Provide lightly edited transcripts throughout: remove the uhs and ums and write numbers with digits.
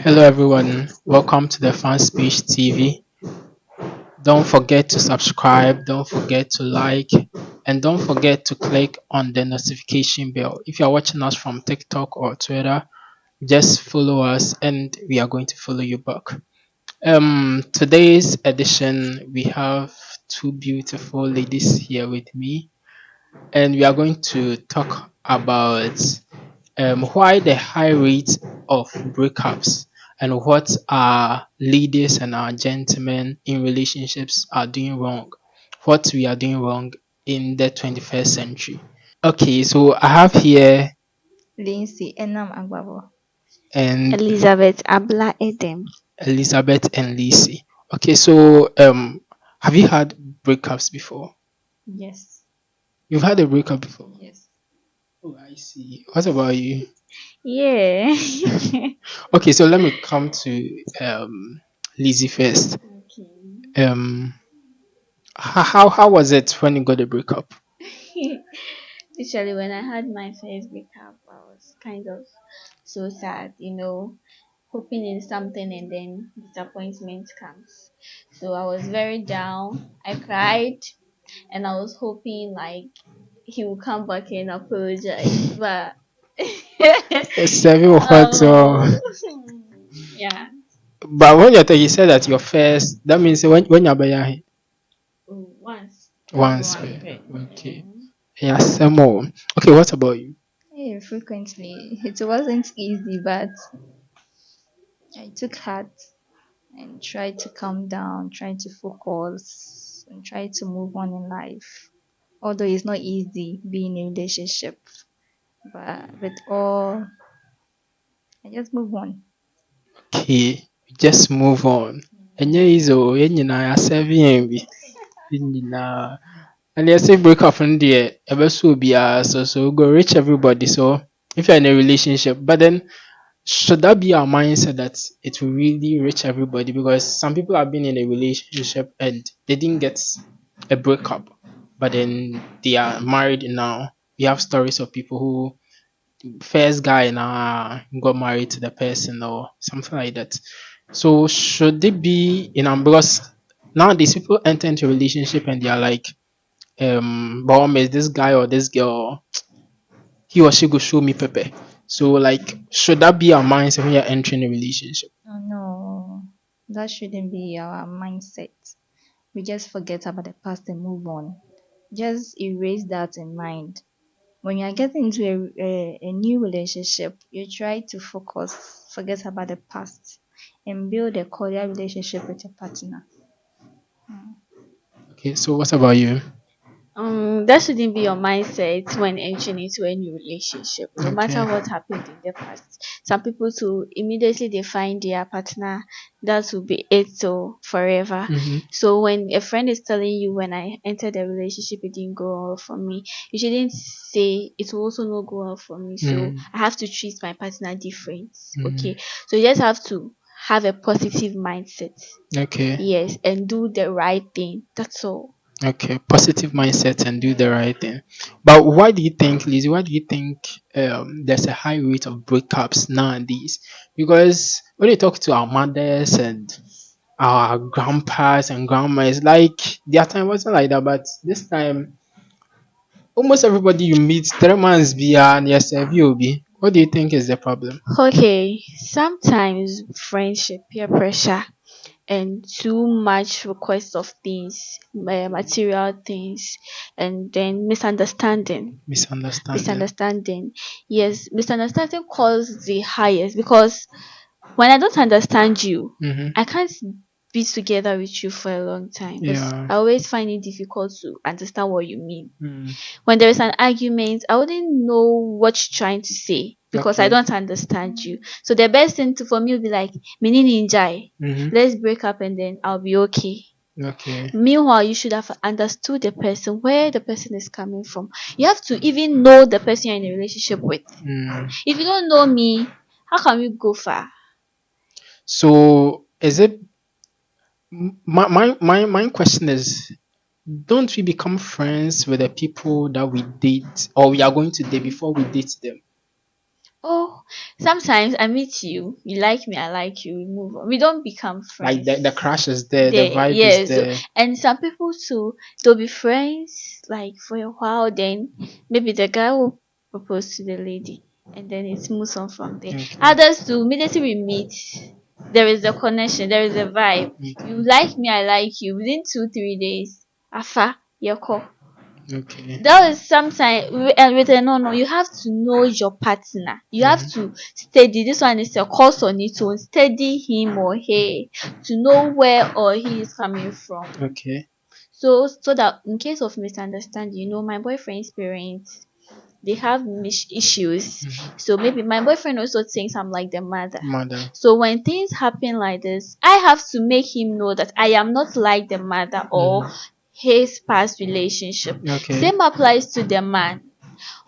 Hello, everyone. Welcome to the Fan Speech TV. Don't forget to subscribe, don't forget to like, and don't forget to click on the notification bell. If you're watching us from TikTok or Twitter, just follow us and we are going to follow you back. Today's edition, we have two beautiful ladies here with me, and we are going to talk about why the high rate of breakups and what our ladies and our gentlemen in relationships are doing wrong, what we are doing wrong in the 21st century. Okay, so I have here Lindsay Enam Agbabo. and Elizabeth Abla Edem. Elizabeth and Lisi. Okay, so have you had breakups before? Yes. You've had a breakup before. Yes. Oh, I see. What about you? Yeah. Okay, so let me come to Lizzie first. Okay. Um, how was it when you got a breakup? Especially when I had my first breakup, I was kind of so sad, hoping in something and then disappointment comes. So I was very down. I cried and I was hoping like he would come back and apologize. But Seven what? oh yeah. But when you said that your first, that means when you're by Oh, once. That's the once. one. Okay. Okay. Yeah, some more. Okay, what about you? Yeah, frequently. It wasn't easy, but I took heart and tried to calm down, tried to focus, and tried to move on in life. Although it's not easy being in a relationship, but with all, I just move on. Okay, just move on. Enye izo, yenye na ya 7 nyinaa. And they say break up in there, ever so be so go reach everybody. So if you're in a relationship, but then should that be our mindset that it will really reach everybody? Because some people have been in a relationship and they didn't get a breakup, but then they are married now. We have stories of people who first guy now got married to the person or something like that. So should it be because nowadays people enter into a relationship and they are like, but is this guy or this girl, he or she go show me pepe. So like, should that be our mindset when you're entering a relationship? Oh, no, that shouldn't be our mindset. We just forget about the past and move on. Just erase that in mind. When you're getting into a new relationship, you try to focus, forget about the past, and build a cordial relationship with your partner. Okay, so what about you? That shouldn't be your mindset when entering into any relationship, no matter Okay. what happened in the past. Some people too immediately they find their partner, that will be it so forever. Mm-hmm. So when a friend is telling you when I entered a relationship it didn't go well for me, you shouldn't say it will also not go well for me. So Mm-hmm. I have to treat my partner different. Mm-hmm. Okay. So you just have to have a positive mindset. Okay. Yes, and do the right thing. That's all. Okay. Positive mindset and do the right thing. But why do you think, Lizzie? Why do you think there's a high rate of breakups nowadays? Because when you talk to our mothers and our grandpas and grandmas, like their time wasn't like that, but this time almost everybody you meet, 3 months be and yes, be. What do you think is the problem? Okay, sometimes friendship, peer pressure, and too much request of things, material things, and then misunderstanding. Misunderstanding. Misunderstanding. Yes, misunderstanding causes the highest because when I don't understand you, Mm-hmm. I can't be together with you for a long time because Yeah. I always find it difficult to understand what you mean. Mm. When there is an argument, I wouldn't know what you're trying to say because I Okay. don't understand you. So the best thing to for me would be like, Mini Ninja, Mm-hmm. let's break up and then I'll be okay. Okay. Meanwhile, you should have understood the person, where the person is coming from. You have to even know the person you're in a relationship with. Mm. If you don't know me, how can we go far? So is it my question is, don't we become friends with the people that we date or we are going to date before we date them? Oh, sometimes I meet you, you like me, I like you, we move on. We don't become Like friends. the crush is there, the There, vibe is yeah. So, there. and some people too, they'll be friends like for a while. Then maybe the guy will propose to the lady, and then it moves on from there. Okay. Others too, immediately we meet, there is a connection, there is a vibe. You Okay. like me, I like you. Within 2 3 days, afa, your call. Okay. That is sometimes, and with a no, no, you have to know your partner. You have Mhm. to steady. This one is a course on its own. Steady him or her to know where or he is coming from. Okay. So that in case of misunderstanding, my boyfriend's parents, they have issues. Mhm. So maybe my boyfriend also thinks I'm like the mother. Mother. So when things happen like this, I have to make him know that I am not like the mother or Mhm. his past relationship. Okay. Same applies to the man.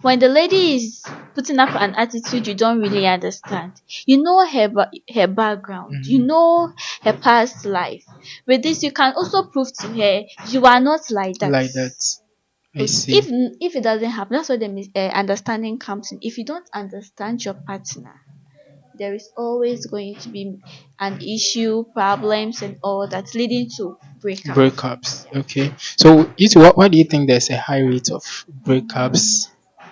When the lady is putting up an attitude you don't really understand, you know her background, you Mhm. know her past life. With this, you can also prove to her you are not like that. Like that. I Okay, see. if it doesn't happen, that's where the understanding comes in. If you don't understand your partner, there is always going to be an issue, problems, and all that leading to breakup. Breakups. Okay. So, what do you think there's a high rate of breakups?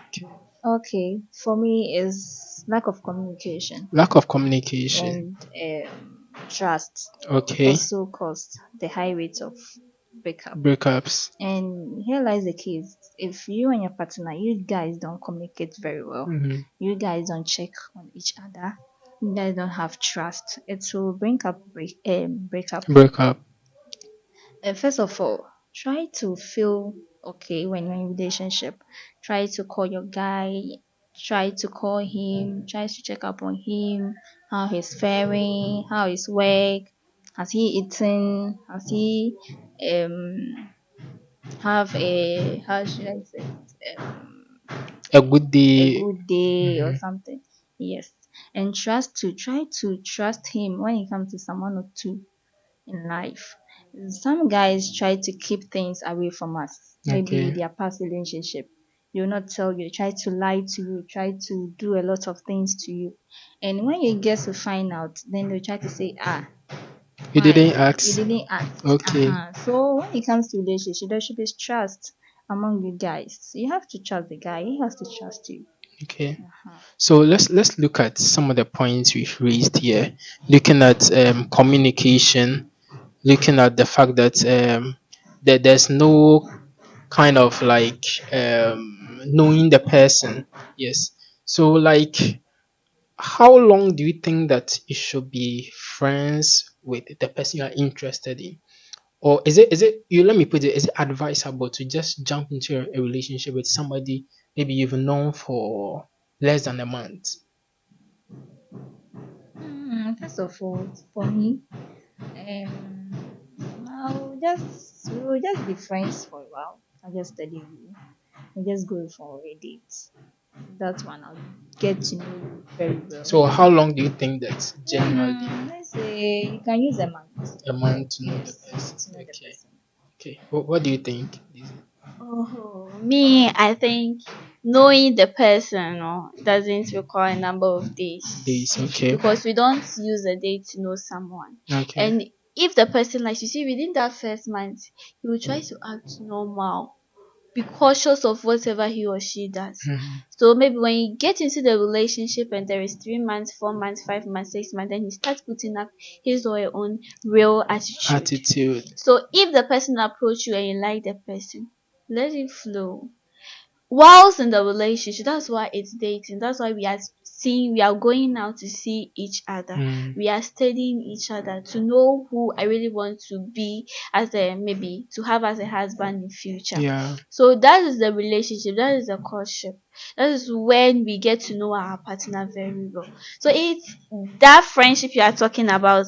Okay. Okay, for me is lack of communication Lack of communication. and trust Okay. also caused the high rate of breakup. Breakups. And here lies the case. If you and your partner, you guys don't communicate very well, Hmm. you guys don't check on each other, you guys don't have trust, it will bring up breakup. Breakup. First of all, try to feel okay when you're in a relationship. Try to call your guy, try to call him, try to check up on him, how he's faring, how his work, has he eaten, has he um have a, how should I say it, A good a day. good day or Hmm. something. Yes. And try to trust him when it comes to someone or two in life. Some guys try to keep things away from us. Maybe Okay. their past relationship. They will not tell you, try to lie to you, try to do a lot of things to you. And when you get to find out, then they try to say, You why? didn't You ask. didn't ask. Okay. So when it comes to relationship, there should be trust among you guys. You have to trust the guy, he has to trust you. Okay. Uh-huh. So let's look at some of the points we've raised here. Looking at communication, looking at the fact that that there's no kind of like knowing the person. Yes. So like, how long do you think that you should be friends with the person you are interested in? Or is it you let me put it, is it advisable to just jump into a relationship with somebody maybe you've known for less than a month? First of all, for me, we will just be friends for a while. I'll just study you and just go for a date. That one I'll get to know you very well. So how long do you think that generally Let's say you can use a month. a month to know the Yes, person? to know the Okay. person. Okay. What do you think? Oh, me, I think knowing the person doesn't require a number of days Days. Okay. because we don't use a day to know someone. Okay. And if the person, like you see, within that first month, he will try to act normal, be cautious of whatever he or she does. Mhm. So maybe when you get into the relationship and there is 3 months, 4 months, 5 months, 6 months, then he starts putting up his or her own real attitude. Attitude. So if the person approach you and you like the person, let it flow whilst in the relationship. That's why it's dating. That's why we are going out to see each other. Mm. We are studying each other to know who I really want to be as a, maybe to have as a husband in future. Yeah. So that is the relationship, that is the courtship. That is when we get to know our partner very well. So it's that friendship you are talking about,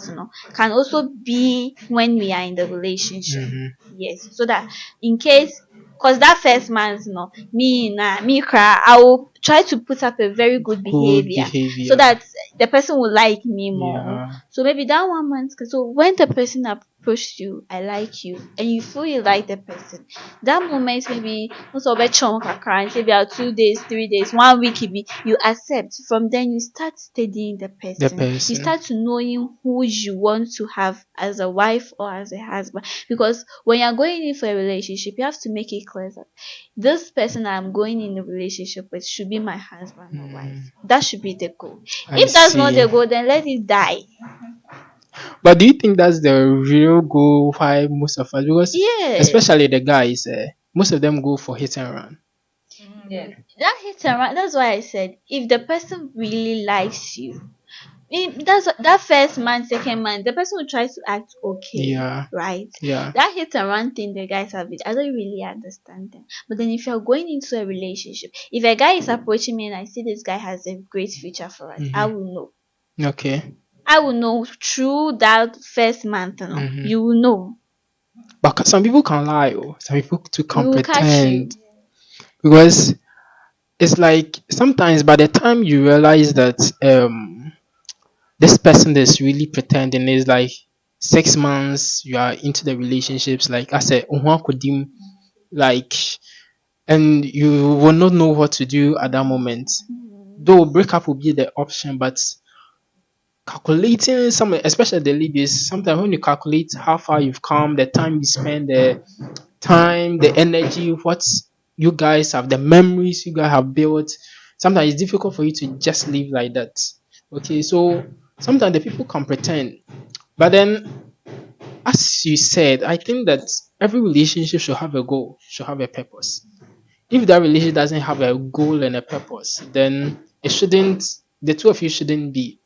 can also be when we are in the relationship. Hmm. Yes. So that in case, because that first month, me cry, I will try to put up a very good Good behavior so behavior. that the person will like me more. Yeah. So maybe that 1 month. So when the person approached you, I like you, and you feel you like the person. That moment maybe most of it chunk maybe about 2 days, 3 days, 1 week you accept. From then you start studying the The person. You person. start to knowing who you want to have as a wife or as a husband. Because when you're going in for a relationship, you have to make it clear that this person I'm going in a relationship with should be my husband or wife. Mm, That should be the goal. I If that's not see. the goal, then let it die. But do you think that's the real goal why most of us, because Yeah. especially the guys, most of them go for hit and run. That hit and run. That's why I said if the person really likes you, that's that first month, second month, the person will try to act okay, Yeah, right? yeah. That hit and run thing the guys have it, I don't really understand them. But then if you're going into a relationship, if a guy is approaching me and I see this guy has a great future for us, I Mm-hmm. will know. Okay. I will know through that first month, Mm-hmm. you will know. But some people can lie, oh. Some people too We can will catch you. pretend because it's like sometimes by the time you realize that this person is really pretending is like 6 months you are into the relationships, like I said, like, and you will not know what to do at that moment. Though breakup will be the option, but calculating some, especially the ladies, sometimes when you calculate how far you've come, the time you spend, the time, the energy, what you guys have, the memories you guys have built, sometimes it's difficult for you to just live like that. Okay, so sometimes the people can pretend, but then as you said, I think that every relationship should have a goal, should have a purpose. If that relationship doesn't have a goal and a purpose, then it shouldn't, the two of you shouldn't be.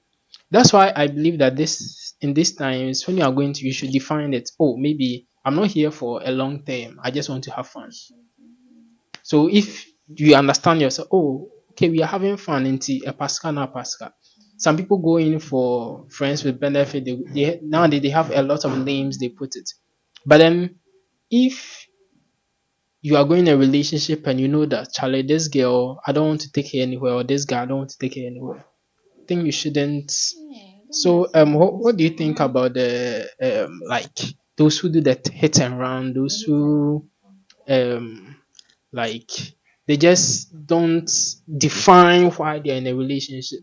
That's why I believe that this in these times when you are going to, you should define it. Oh, maybe I'm not here for a long term. I just want to have fun. So if you understand yourself, oh, okay, we are having fun into a pascal na pascal. Some people go in for friends with benefit. Nowadays they have a lot of names they put it. But then if you are going in a relationship and you know that Charlie, this girl, I don't want to take her anywhere, or this guy, I don't want to take her anywhere. I think you shouldn't. So, what do you think about the like those who do that hit and run, those who like they just don't define why they're in a relationship?